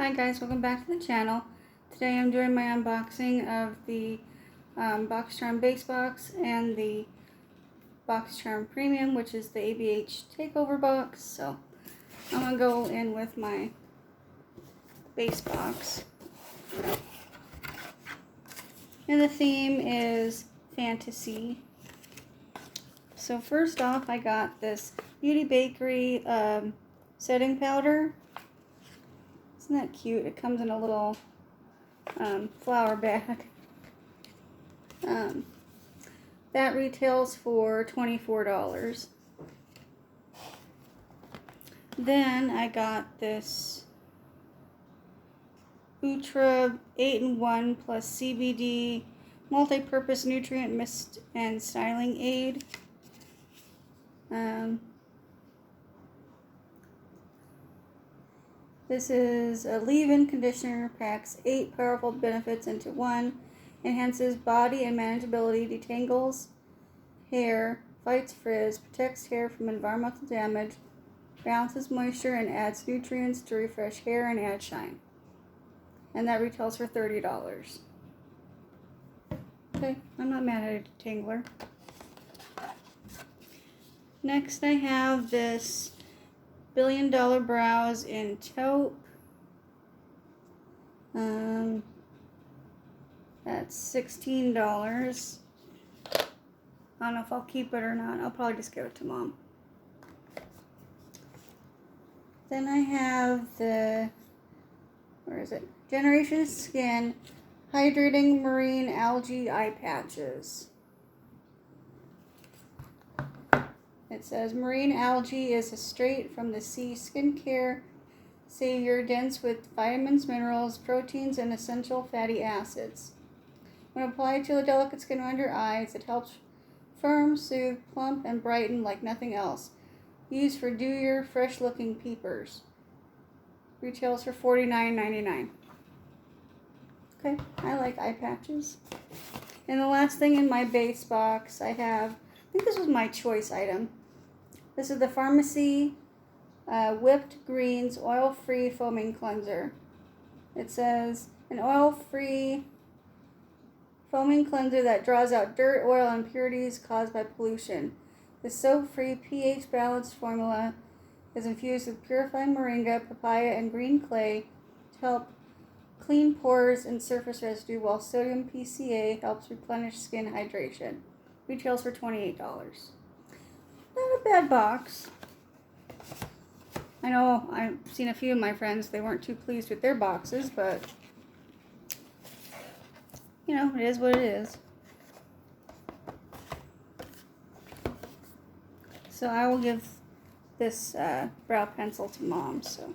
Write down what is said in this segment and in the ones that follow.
Hi guys, welcome back to the channel. Today I'm doing my unboxing of the Boxycharm base box and the Boxycharm Premium, which is the ABH takeover box. So I'm going to go in with my base box. And the theme is fantasy. So first off, I got this Beauty Bakery setting powder. Isn't that cute? It comes in a little flower bag. That retails for $24. Then I got this Ultra 8-in-1 plus CBD multi-purpose nutrient mist and styling aid. This is a leave-in conditioner, packs 8 powerful benefits into one, enhances body and manageability, detangles hair, fights frizz, protects hair from environmental damage, balances moisture, and adds nutrients to refresh hair and add shine. And that retails for $30. Okay, I'm not mad at a detangler. Next I have this $1 Billion Brows in taupe. That's $16. I don't know if I'll keep it or not. I'll probably just give it to Mom. Then I have the, where is it? Generation Skin Hydrating Marine Algae Eye Patches. It says marine algae is a straight from the sea skincare savior, dense with vitamins, minerals, proteins, and essential fatty acids. When applied to the delicate skin around your eyes, it helps firm, soothe, plump, and brighten like nothing else. Used for dewier, fresh-looking peepers. Retails for $49.99. Okay, I like eye patches. And the last thing in my base box, I think this was my choice item. This is the Pharmacy Whipped Greens Oil-Free Foaming Cleanser. It says, an oil-free foaming cleanser that draws out dirt, oil, and impurities caused by pollution. The soap-free pH-balanced formula is infused with purified moringa, papaya, and green clay to help clean pores and surface residue, while sodium PCA helps replenish skin hydration. Retails for $28. Not a bad box. I know I've seen a few of my friends, they weren't too pleased with their boxes, but you know, it is what it is. So I will give this brow pencil to Mom. So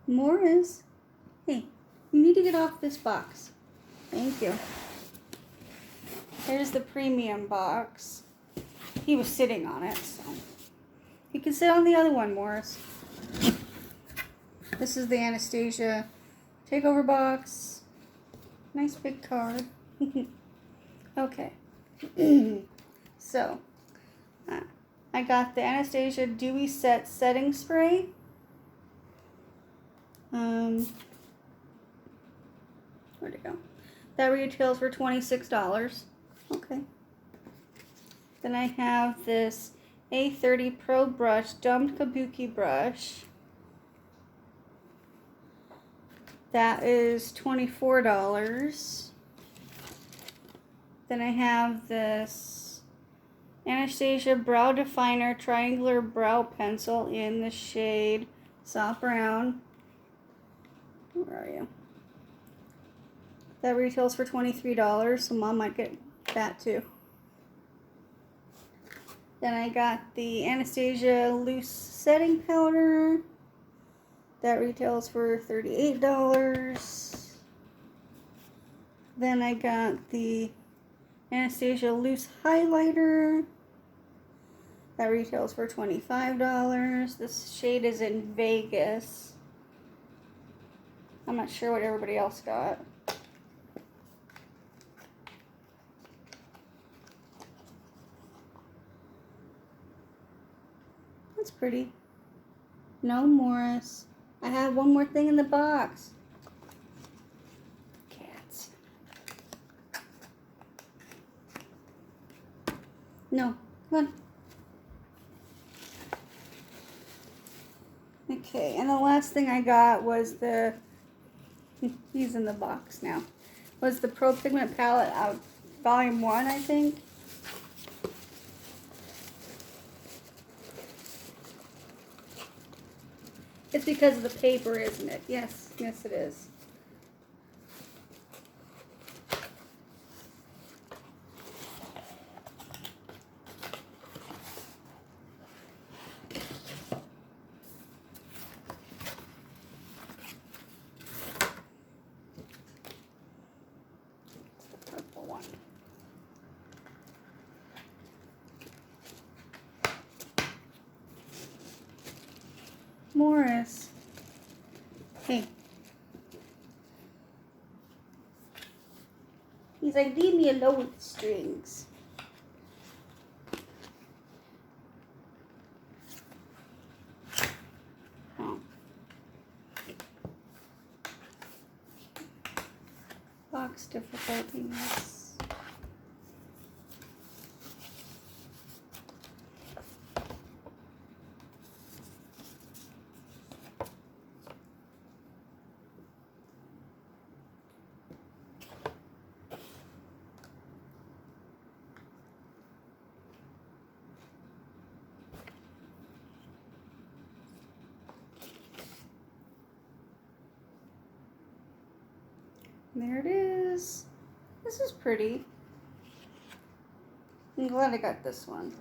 Morris, hey, you need to get off this box. Thank you. Here's the premium box. He was sitting on it, so you can sit on the other one, Morris. This is the Anastasia takeover box. Nice big card. Okay. So, I got the Anastasia Dewy Set Setting Spray. Where'd it go? That retails for $26. Okay. Then I have this A30 Pro Brush Dumped Kabuki Brush. That is $24. Then I have this Anastasia Brow Definer Triangular Brow Pencil in the shade Soft Brown. Where are you? That retails for $23, so Mom might get that too. Then I got the Anastasia Loose Setting Powder. That retails for $38. Then I got the Anastasia Loose Highlighter. That retails for $25. This shade is in Vegas. I'm not sure what everybody else got. That's pretty. No Morris. I have one more thing in the box. Cats. No, come on. Okay, and the last thing I got was the, he's in the box now, was the Pro Pigment Palette of Volume 1, I think. It's because of the paper, isn't it? Yes, yes it is. Morris. Hey. He's like, leave me alone with the strings. Oh. Box difficulties. There it is. This is pretty. I'm glad I got this one.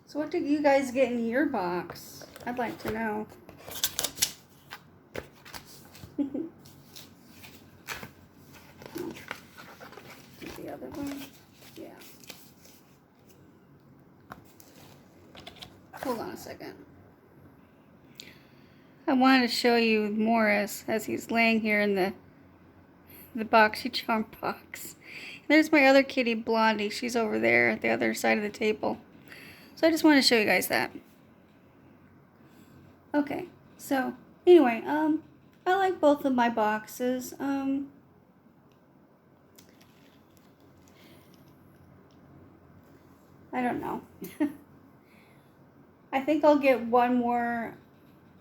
So what did you guys get in your box? I'd like to know. The other one? Yeah. Hold on a second. I wanted to show you Morris as he's laying here in the Boxycharm box. There's my other kitty, Blondie. She's over there at the other side of the table. So I just wanted to show you guys that. Okay, so anyway, I like both of my boxes. I don't know. I think I'll get one more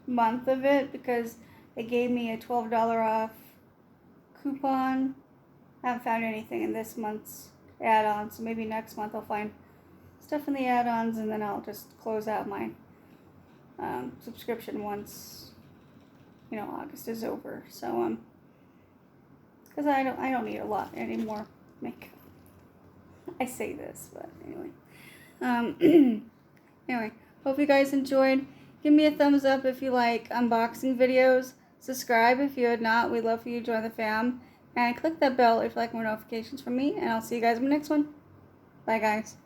month of it because they gave me a $12 off coupon. I haven't found anything in this month's add-on, so maybe next month I'll find stuff in the add-ons and then I'll just close out my subscription once, you know, August is over. So because I don't need a lot anymore makeup. I say this, but anyway. Anyway, hope you guys enjoyed. Give me a thumbs up if you like unboxing videos. Subscribe if you had not. We'd love for you to join the fam. And click that bell if you like more notifications from me. And I'll see you guys in the next one. Bye, guys.